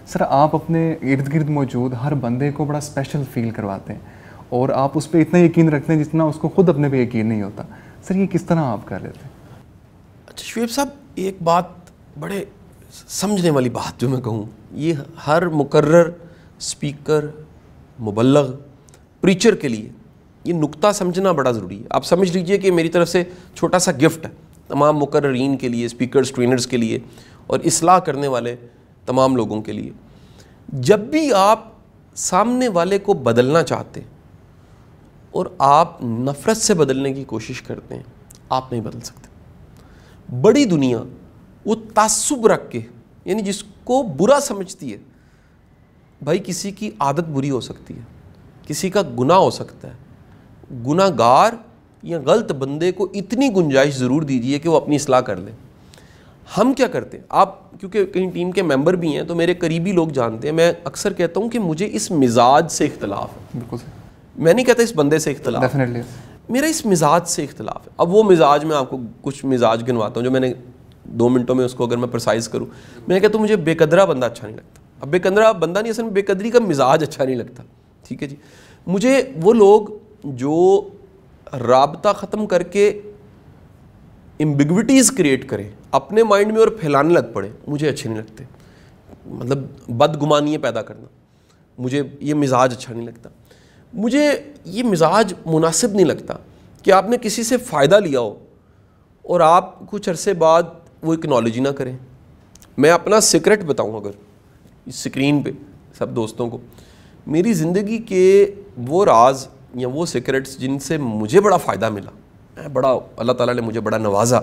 سر آپ اپنے ارد گرد موجود ہر بندے کو بڑا اسپیشل فیل کرواتے ہیں اور آپ اس پہ اتنا یقین رکھتے ہیں جتنا اس کو خود اپنے پہ یقین نہیں ہوتا. سر یہ کس طرح آپ کر لیتے ہیں؟ اچھا شعیب صاحب، ایک بات بڑے سمجھنے والی بات جو میں کہوں، یہ ہر مقرر اسپیکر، مبلغ، پریچر کے لیے یہ نقطہ سمجھنا بڑا ضروری ہے. آپ سمجھ لیجئے کہ میری طرف سے چھوٹا سا گفٹ ہے تمام مقررین کے لیے، اسپیکرز، ٹرینرز کے لیے اور اصلاح کرنے والے تمام لوگوں کے لیے. جب بھی آپ سامنے والے کو بدلنا چاہتے ہیں اور آپ نفرت سے بدلنے کی کوشش کرتے ہیں، آپ نہیں بدل سکتے. بڑی دنیا وہ تعصب رکھ کے، یعنی جس کو برا سمجھتی ہے، بھائی کسی کی عادت بری ہو سکتی ہے، کسی کا گناہ ہو سکتا ہے، گناہ گار یا غلط بندے کو اتنی گنجائش ضرور دیجیے کہ وہ اپنی اصلاح کر لے. ہم کیا کرتے ہیں، آپ کیونکہ کہیں ٹیم کے ممبر بھی ہیں تو میرے قریبی لوگ جانتے ہیں، میں اکثر کہتا ہوں کہ مجھے اس مزاج سے اختلاف ہے. بالکل سر. میں نہیں کہتا اس بندے سے اختلاف، ڈیفینیٹلی میرا اس مزاج سے اختلاف ہے. اب وہ مزاج میں آپ کو کچھ مزاج گنواتا ہوں جو میں نے 2 منٹوں میں اس کو اگر میں پرسائز کروں، میں کہتا ہوں مجھے بے قدرہ بندہ اچھا نہیں لگتا. اب بے قدرہ بندہ نہیں، اصل میں بے قدری کا مزاج اچھا نہیں لگتا. ٹھیک ہے جی. مجھے وہ لوگ جو رابطہ ختم کر کے ایمبیگوٹیز کریٹ کریں اپنے مائنڈ میں اور پھیلانے لگ پڑے، مجھے اچھے نہیں لگتے. مطلب بدگمانیاں پیدا کرنا، مجھے یہ مزاج اچھا نہیں لگتا. مجھے یہ مزاج مناسب نہیں لگتا کہ آپ نے کسی سے فائدہ لیا ہو اور آپ کچھ عرصے بعد وہ اکنالوجی نہ کریں. میں اپنا سیکرٹ بتاؤں اگر اس اسکرین پہ سب دوستوں کو، میری زندگی کے وہ راز یا وہ سیکرٹس جن سے مجھے بڑا فائدہ ملا، بڑا اللہ تعالیٰ نے مجھے بڑا نوازا،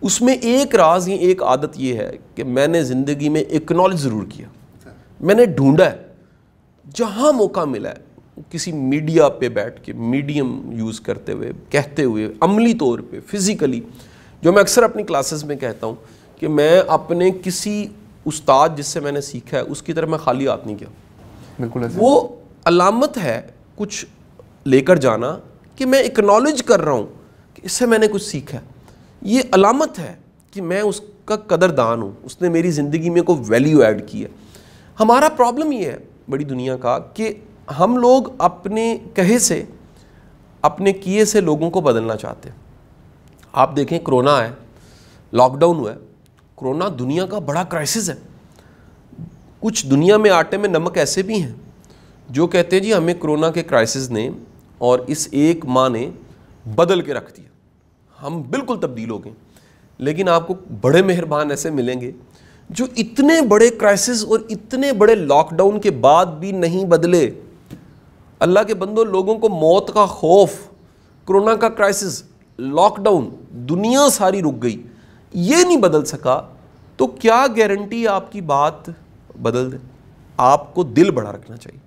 اس میں ایک راز یا ایک عادت یہ ہے کہ میں نے زندگی میں اکنالج ضرور کیا. میں نے ڈھونڈا ہے جہاں موقع ملا ہے، کسی میڈیا پہ بیٹھ کے میڈیم یوز کرتے ہوئے، کہتے ہوئے، عملی طور پہ، فزیکلی، جو میں اکثر اپنی کلاسز میں کہتا ہوں کہ میں اپنے کسی استاد جس سے میں نے سیکھا ہے اس کی طرف میں خالی ہاتھ نہیں کیا. بالکل وہ علامت ہے کچھ لے کر جانا کہ میں اکنالج کر رہا ہوں کہ اس سے میں نے کچھ سیکھا ہے. یہ علامت ہے کہ میں اس کا قدردان ہوں، اس نے میری زندگی میں کوئی ویلیو ایڈ کی ہے. ہمارا پرابلم یہ ہے بڑی دنیا کا کہ ہم لوگ اپنے کہے سے، اپنے کیے سے لوگوں کو بدلنا چاہتے ہیں. آپ دیکھیں کرونا ہے، لاک ڈاؤن ہوا ہے، کرونا دنیا کا بڑا کرائسس ہے. کچھ دنیا میں آٹے میں نمک ایسے بھی ہیں جو کہتے ہیں جی ہمیں کرونا کے کرائسس نے اور اس ایک ماہ نے بدل کے رکھ دیا، ہم بالکل تبدیل ہو گئے. لیکن آپ کو بڑے مہربان ایسے ملیں گے جو اتنے بڑے کرائسس اور اتنے بڑے لاک ڈاؤن کے بعد بھی نہیں بدلے. اللہ کے بندوں، لوگوں کو موت کا خوف، کرونا کا کرائسس، لاک ڈاؤن، دنیا ساری رک گئی، یہ نہیں بدل سکا تو کیا گارنٹی آپ کی بات بدل دے؟ آپ کو دل بڑا رکھنا چاہیے.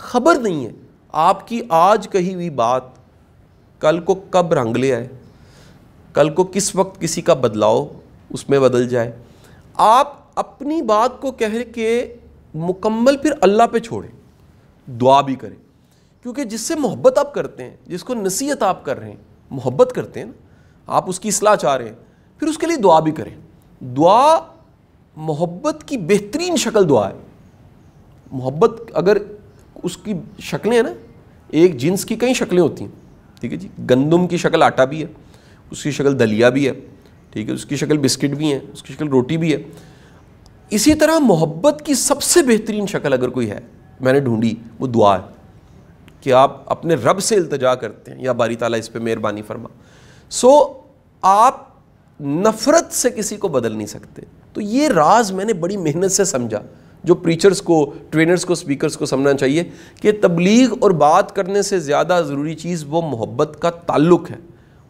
خبر نہیں ہے آپ کی آج کہی ہوئی بات کل کو کب رنگ لے آئے، کل کو کس وقت کسی کا بدلاؤ اس میں بدل جائے. آپ اپنی بات کو کہہ کے مکمل پھر اللہ پہ چھوڑیں، دعا بھی کریں. کیونکہ جس سے محبت آپ کرتے ہیں، جس کو نصیحت آپ کر رہے ہیں، محبت کرتے ہیں نا، آپ اس کی اصلاح چاہ رہے ہیں، پھر اس کے لیے دعا بھی کریں. دعا محبت کی بہترین شکل دعا ہے. محبت اگر اس کی شکلیں ہیں نا، ایک جنس کی کئی شکلیں ہوتی ہیں. ٹھیک ہے جی. گندم کی شکل آٹا بھی ہے، اس کی شکل دلیا بھی ہے، ٹھیک ہے، اس کی شکل بسکٹ بھی ہے، اس کی شکل روٹی بھی ہے. اسی طرح محبت کی سب سے بہترین شکل اگر کوئی ہے، میں نے ڈھونڈی، وہ دعا ہے کہ آپ اپنے رب سے التجا کرتے ہیں یا باری تعالیٰ اس پہ مہربانی فرما. آپ نفرت سے کسی کو بدل نہیں سکتے. تو یہ راز میں نے بڑی محنت سے سمجھا، جو پریچرز کو، ٹرینرز کو، سپیکرز کو سمجھنا چاہیے کہ تبلیغ اور بات کرنے سے زیادہ ضروری چیز وہ محبت کا تعلق ہے،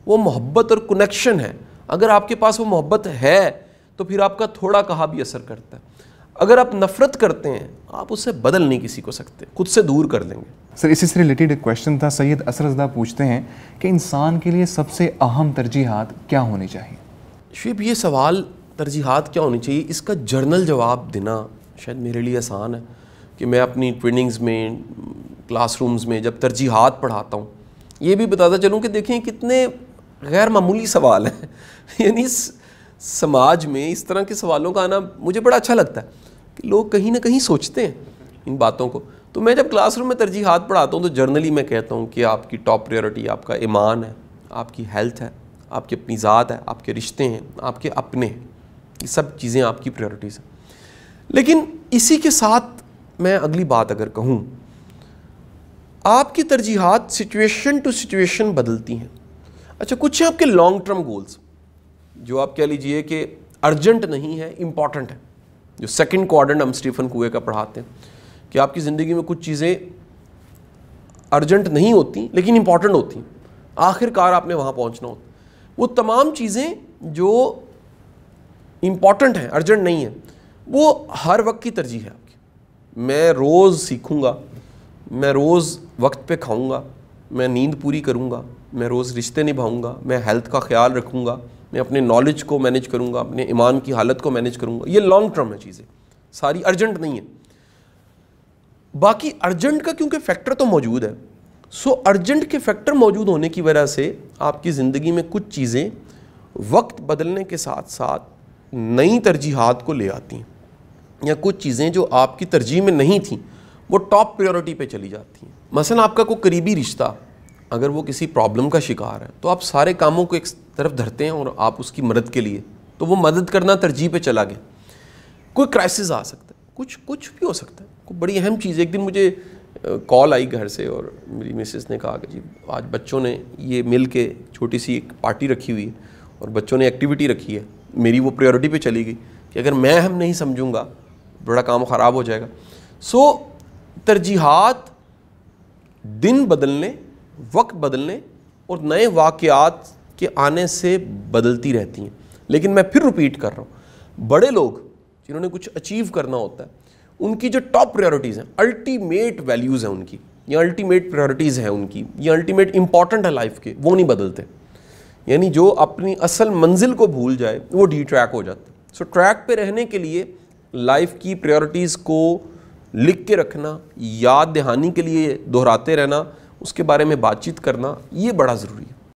وہ محبت اور کنیکشن ہے. اگر آپ کے پاس وہ محبت ہے تو پھر آپ کا تھوڑا کہا بھی اثر کرتا ہے. اگر آپ نفرت کرتے ہیں، آپ اس سے بدل نہیں کسی کو سکتے، خود سے دور کر دیں گے. سر اسی سے ریلیٹڈ ایک کویشچن تھا. سید اسرزدہ پوچھتے ہیں کہ انسان کے لیے سب سے اہم ترجیحات کیا ہونی چاہیے؟ شعیب، یہ سوال ترجیحات کیا ہونی چاہیے، اس کا جرنل جواب دینا شاید میرے لیے آسان ہے کہ میں اپنی ٹریننگز میں، کلاس رومز میں جب ترجیحات پڑھاتا ہوں یہ بھی بتاتا چلوں کہ دیکھیں کتنے غیر معمولی سوال ہیں. یعنی سماج میں اس طرح کے سوالوں کا آنا مجھے بڑا اچھا لگتا ہے کہ لوگ کہیں نہ کہیں سوچتے ہیں ان باتوں کو. تو میں جب کلاس روم میں ترجیحات پڑھاتا ہوں تو جرنلی میں کہتا ہوں کہ آپ کی ٹاپ پریورٹی آپ کا ایمان ہے, آپ کی ہیلتھ ہے, آپ کی اپنی ذات ہے, آپ کے رشتے ہیں, آپ کے اپنے ہیں, یہ سب چیزیں آپ کی پریورٹیز ہیں. لیکن اسی کے ساتھ میں اگلی بات اگر کہوں, آپ کی ترجیحات سچویشن ٹو سچویشن بدلتی ہیں. اچھا, کچھ ہیں آپ کے لانگ ٹرم گولز جو آپ کہہ لیجئے کہ ارجنٹ نہیں ہے, امپورٹنٹ ہے, جو سیکنڈ کوارڈرنٹ ہم اسٹیفن کوے کا پڑھاتے ہیں کہ آپ کی زندگی میں کچھ چیزیں ارجنٹ نہیں ہوتی لیکن امپورٹنٹ ہوتی ہیں, آخر کار آپ نے وہاں پہنچنا ہوتا. وہ تمام چیزیں جو امپورٹنٹ ہیں, ارجنٹ نہیں ہیں, وہ ہر وقت کی ترجیح ہے آپ کی. میں روز سیکھوں گا, میں روز وقت پہ کھاؤں گا, میں نیند پوری کروں گا, میں روز رشتے نبھاؤں گا, میں ہیلتھ کا خیال رکھوں گا, میں اپنے نالج کو مینیج کروں گا, اپنے ایمان کی حالت کو مینیج کروں گا. یہ لانگ ٹرم ہے چیزیں, ساری ارجنٹ نہیں ہے. باقی ارجنٹ کا کیونکہ فیکٹر تو موجود ہے, سو ارجنٹ کے فیکٹر موجود ہونے کی وجہ سے آپ کی زندگی میں کچھ چیزیں وقت بدلنے کے ساتھ ساتھ نئی ترجیحات کو لے آتی ہیں, یا کچھ چیزیں جو آپ کی ترجیح میں نہیں تھیں وہ ٹاپ پریورٹی پہ چلی جاتی ہیں. مثلا آپ کا کوئی قریبی رشتہ اگر وہ کسی پرابلم کا شکار ہے تو آپ سارے کاموں کو ایک طرف دھرتے ہیں اور آپ اس کی مدد کے لیے, تو وہ مدد کرنا ترجیح پہ چلا گیا. کوئی کرائسس آ سکتا ہے, کچھ بھی ہو سکتا ہے, کوئی بڑی اہم چیز. ایک دن مجھے کال آئی گھر سے اور میری مسز نے کہا کہ جی آج بچوں نے یہ مل کے چھوٹی سی ایک پارٹی رکھی ہوئی ہے اور بچوں نے ایکٹیویٹی رکھی ہے. میری وہ پریورٹی پہ چلی گئی کہ اگر میں اہم نہیں سمجھوں گا بڑا کام خراب ہو جائے گا. سو ترجیحات دن بدلنے, وقت بدلنے اور نئے واقعات کے آنے سے بدلتی رہتی ہیں. لیکن میں پھر ریپیٹ کر رہا ہوں, بڑے لوگ جنہوں نے کچھ اچیو کرنا ہوتا ہے ان کی جو ٹاپ پریورٹیز ہیں, الٹیمیٹ ویلیوز ہیں ان کی, یا الٹیمیٹ پریورٹیز ہیں ان کی, یا الٹیمیٹ امپورٹنٹ ہے لائف کے, وہ نہیں بدلتے. یعنی جو اپنی اصل منزل کو بھول جائے وہ ڈی ٹریک ہو جاتا ہے. سو ٹریک پہ رہنے کے لیے لائف کی پریورٹیز کو لکھ کے رکھنا, یاد دہانی کے لیے دہراتے رہنا, اس کے بارے میں بات چیت کرنا, یہ بڑا ضروری ہے.